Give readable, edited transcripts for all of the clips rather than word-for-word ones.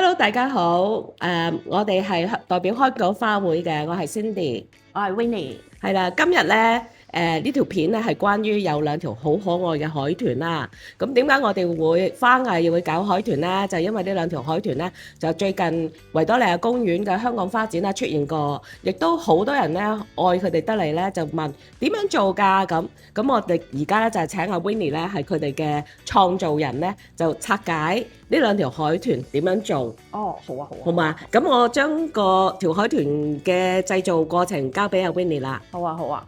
Hello，大家好。我哋係代表開朵花會嘅，我係 Cindy。我係 Winnie。係啦，今日咧，呢條片咧係關於有兩條好可愛嘅海豚啦。咁點解我哋會花藝會搞海豚咧？就係因為呢兩條海豚咧，就最近維多利亞公園嘅香港花展啦出現過，亦都好多人咧愛佢哋得嚟咧，就問點樣做㗎咁我哋而家咧就係請阿 Winnie 咧係佢哋嘅創造人咧，就拆解呢兩條海豚點樣做。哦，好啊，好啊，好嘛？咁我將個條海豚嘅製造過程交俾阿 Winnie 啦。好啊，好啊。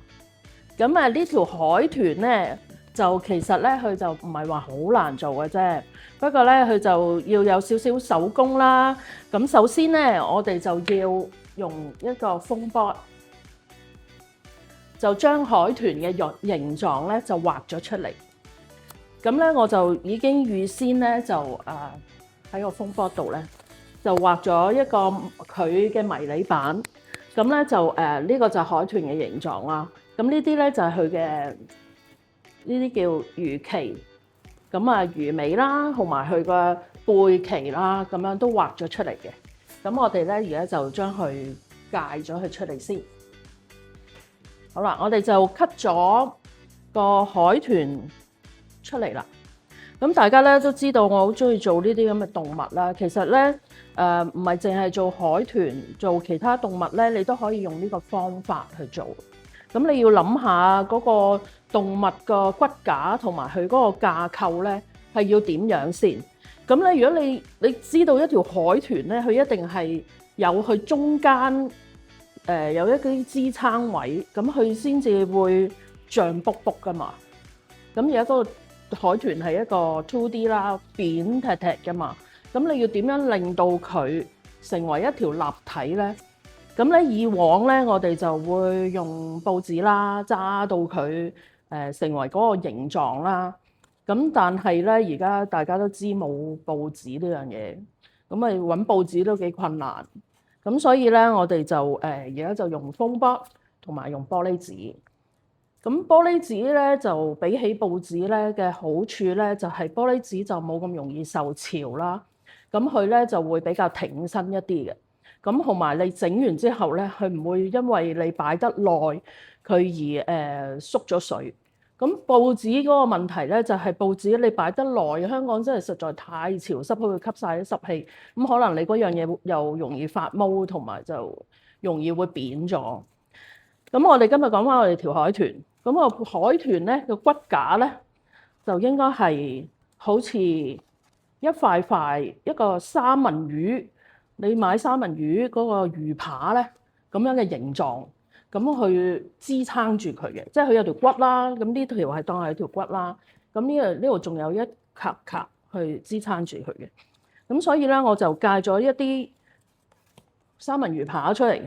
咁啊，呢條海豚咧，就其實咧，佢就唔係話好難做嘅啫。不過咧，佢就要有少少手工啦。咁首先咧，我哋就要用一個風波，就將海豚嘅形狀咧就畫咗出嚟。咁咧，我就已經預先咧就喺個風波度咧，就畫咗一個佢嘅迷你版，咁咧就呢個就係海豚嘅形狀啦。咁呢啲咧就係佢嘅呢啲叫魚鰭，咁啊魚尾啦，同埋佢嘅背鰭啦，咁樣都畫咗出嚟嘅。咁我哋咧而家就將佢界咗佢出嚟先。好啦，我哋就 cut 咗個海豚出嚟啦。咁大家咧都知道我好中意做呢啲咁嘅動物啦。其實咧唔係淨係做海豚，做其他動物咧，你都可以用呢個方法去做。咁你要諗下嗰個動物個骨架同埋佢嗰個架構咧係要點樣先。咁咧如果你知道一條海豚咧，佢一定係有佢中間有一啲支撐位，咁佢先至會脹卜卜噶嘛。咁而家嗰個海豚係一個 2D 啦，扁踢踢㗎嘛，咁你要點樣令到佢成為一條立體咧？咁咧以往咧，我哋就會用報紙啦，揸到佢成為嗰個形狀啦。咁但係咧，而家大家都知冇報紙呢樣嘢，咁啊揾報紙都幾困難。咁所以咧，我哋就而家就用風波同埋用玻璃紙。咁玻璃紙咧就比起報紙咧嘅好處咧，就係玻璃紙就冇咁容易受潮啦。咁佢咧就會比較挺身一啲嘅。咁同埋你整完之後咧，佢唔會因為你擺得耐佢而縮咗水。咁報紙嗰個問題咧，就係報紙你擺得耐，香港真係實在太潮濕，佢會吸晒啲濕氣。咁可能你嗰樣嘢又容易發毛，同埋就容易會扁咗。咁我哋今日講翻我哋條海豚。咁個海豚咧個骨架咧就應該係好似一塊塊一個三文魚，你買三文魚嗰個魚扒咧咁樣嘅形狀，咁去支撐住佢嘅，即係佢有條骨啦。咁呢條係當係條骨啦。咁呢度仲有一格格去支撐住佢嘅。咁所以咧我就界咗一啲三文魚扒出嚟。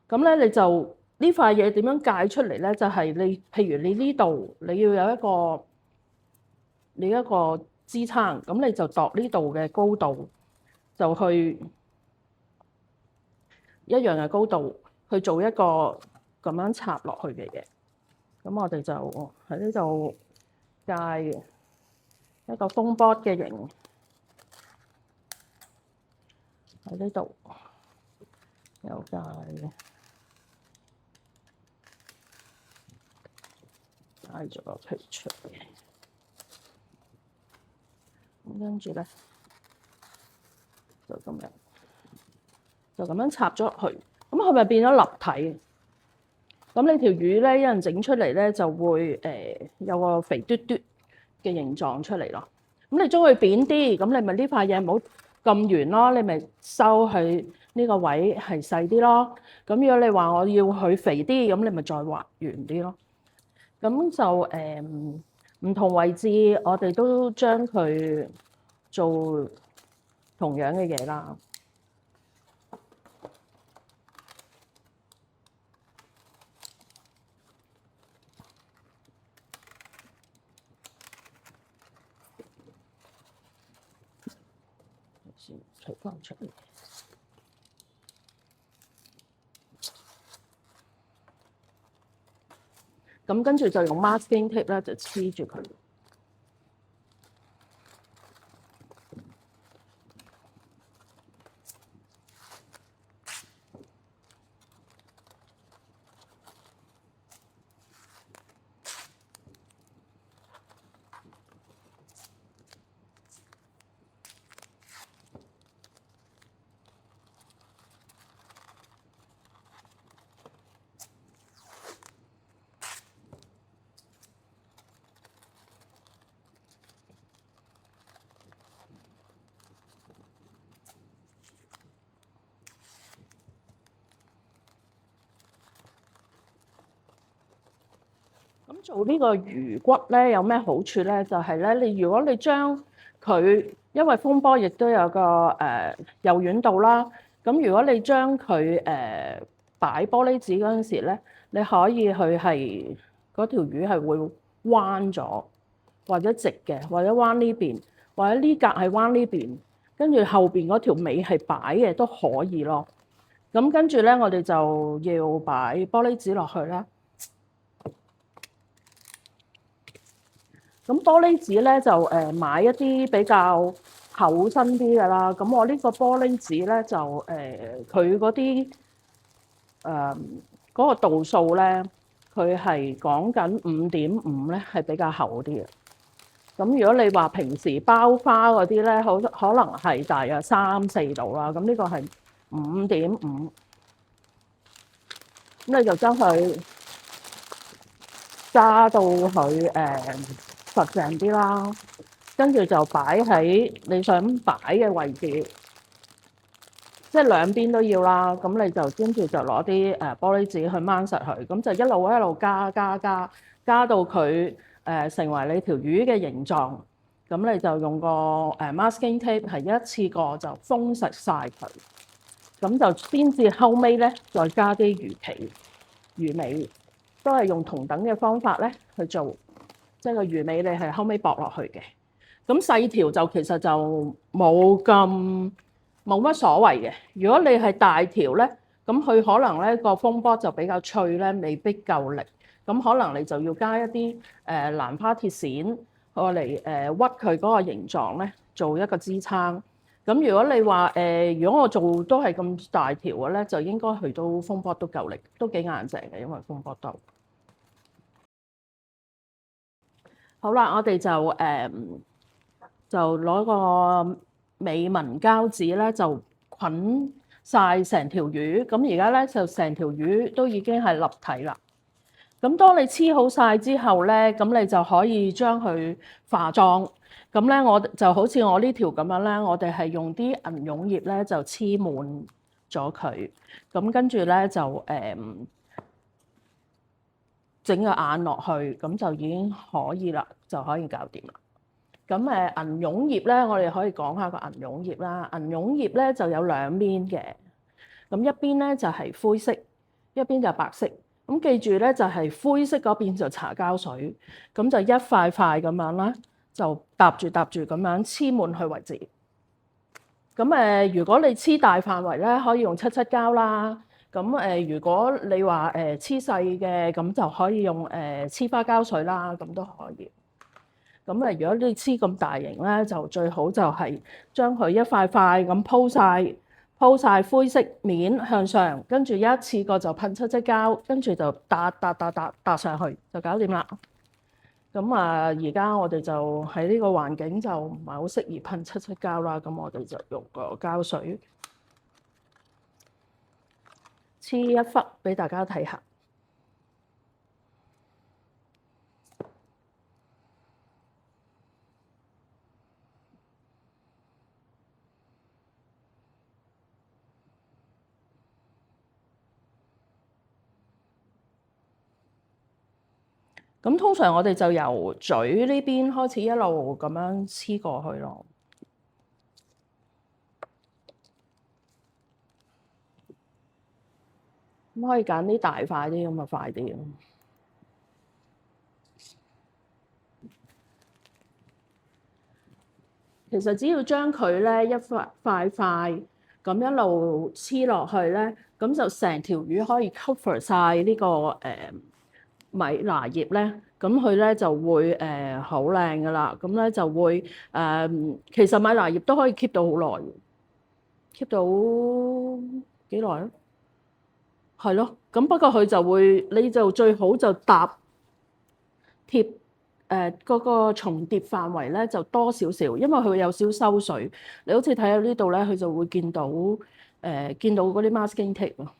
咁咧你就呢塊嘢點樣界出嚟咧？就係你，譬如你呢度你要有一個支撐，咁你就度呢度嘅高度，就去一樣嘅高度去做一個咁樣插落去嘅嘢。咁我哋就喺呢度界一個風波嘅形喺呢度，有界咗個皮出嚟，咁跟住咧就咁樣插咗落去，咁佢咪變咗立體？咁你條魚咧，有人整出嚟咧就會有個肥嘟嘟嘅形狀出嚟咯。咁你將佢扁啲，咁你咪呢塊嘢唔好咁圓咯，你咪收佢呢個位係細啲咯。咁如果你話我要佢肥啲，咁你咪再畫圓啲咯。咁就唔同位置，我哋都將佢做同樣嘅嘢啦。先除翻出嚟。咁跟住就用 masking tape 咧，就黐住佢。咁做呢個魚骨咧有咩好處咧？就係咧，如果你將佢，因為風波亦都有個柔軟度啦。咁如果你將佢擺玻璃紙嗰陣時咧，你可以佢係嗰條魚係會彎咗，或者直嘅，或者彎呢邊，或者呢格係彎呢邊，跟住後邊嗰條尾係擺嘅都可以咯。咁跟住咧，我哋就要擺玻璃紙落去啦。咁玻璃紙咧就買一啲比較厚身啲嘅啦。咁我呢個玻璃紙咧就佢嗰啲嗰個度數咧，佢係講緊5.5咧，係比較厚啲嘅。咁如果你話平時包花嗰啲咧，可能係大約3-4度啦。咁呢個係5.5，咁你就將佢加到佢實淨啲啦，跟住就擺喺你想擺嘅位置，即係兩邊都要啦。咁你就跟住就攞啲玻璃紙去掹實佢，咁就一路加到佢成為你條魚嘅形狀。咁你就用個masking tape 係一次過就封實晒佢，咁就先至後尾咧再加啲魚皮、魚尾，都係用同等嘅方法咧去做。即係個魚尾你係後尾駁落去嘅。咁細條就其實就冇乜所謂嘅。如果你係大條咧，咁佢可能咧個風波就比較脆咧，未必夠力。咁可能你就要加一啲蘭花鐵線過嚟屈佢嗰個形狀咧，做一個支撐。咁如果你話如果我做都係咁大條嘅咧，就應該去到風波都夠力，都幾硬淨嘅，因為風波都。好啦，我哋就攞個美紋膠紙咧，就捆晒成條魚。咁而家咧就成條魚都已經係立體啦。咁當你黐好晒之後咧，咁你就可以將佢化妝。咁咧我就好似我呢條咁樣咧，我哋係用啲銀絨葉咧就黐滿咗佢。咁跟住咧就整個眼落去，咁就已經可以啦，就可以搞掂啦。咁銀絨葉咧，我哋可以講下個銀絨葉啦。銀絨葉咧就有兩邊嘅，咁一邊咧就係灰色，一邊就係白色。咁記住咧，就係灰色嗰邊就搽膠水，咁就一塊塊咁樣啦，就搭住咁樣黐滿去為止。咁如果你黐大範圍咧，可以用七膠啦。咁如果你話黐細嘅，咁就可以用黐花膠水啦，咁都可以。咁如果你黐咁大型咧，就最好就係將佢一塊塊咁鋪晒灰色面向上，跟住一次過就噴七膠，跟住就搭上去就搞掂啦。咁而家我哋就喺呢個環境就唔係好適宜噴七膠啦，咁我哋就用個膠水黐一忽俾大家睇下。咁通常我哋就由嘴呢邊開始一路咁樣黐過去咯。咁可以揀啲大塊啲，咁啊快啲。其實只要將佢咧一塊塊咁一路黐落去咧，咁就成條魚可以 cover 晒呢個米拿葉咧，咁佢咧就會好靚噶啦。咁咧就會其實米拿葉都可以 keep 到好耐，keep 到幾耐咧？係咯，咁不過佢就會，你就最好就搭貼嗰個重疊範圍咧就多少少，因為佢會有少收水。你好似睇到呢度咧，佢就會見到嗰啲 masking tape 咯。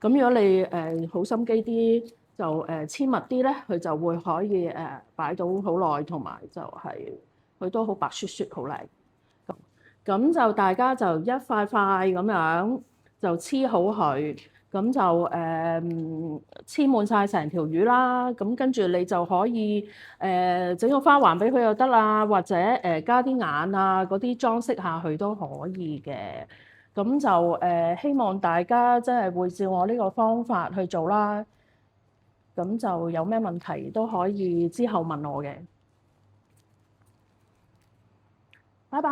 咁如果你好心機啲，就黐密啲咧，佢就會可以擺到好耐，同埋就係佢都好白雪雪，好靚。咁就大家就一塊塊咁樣就黐好佢。咁就黐滿晒成條魚啦。咁跟住你就可以整個花環俾佢又得啦，或者加啲眼啊嗰啲裝飾下去都可以嘅。咁就希望大家真係會照我呢個方法去做啦。咁就有咩問題都可以之後問我嘅。拜拜。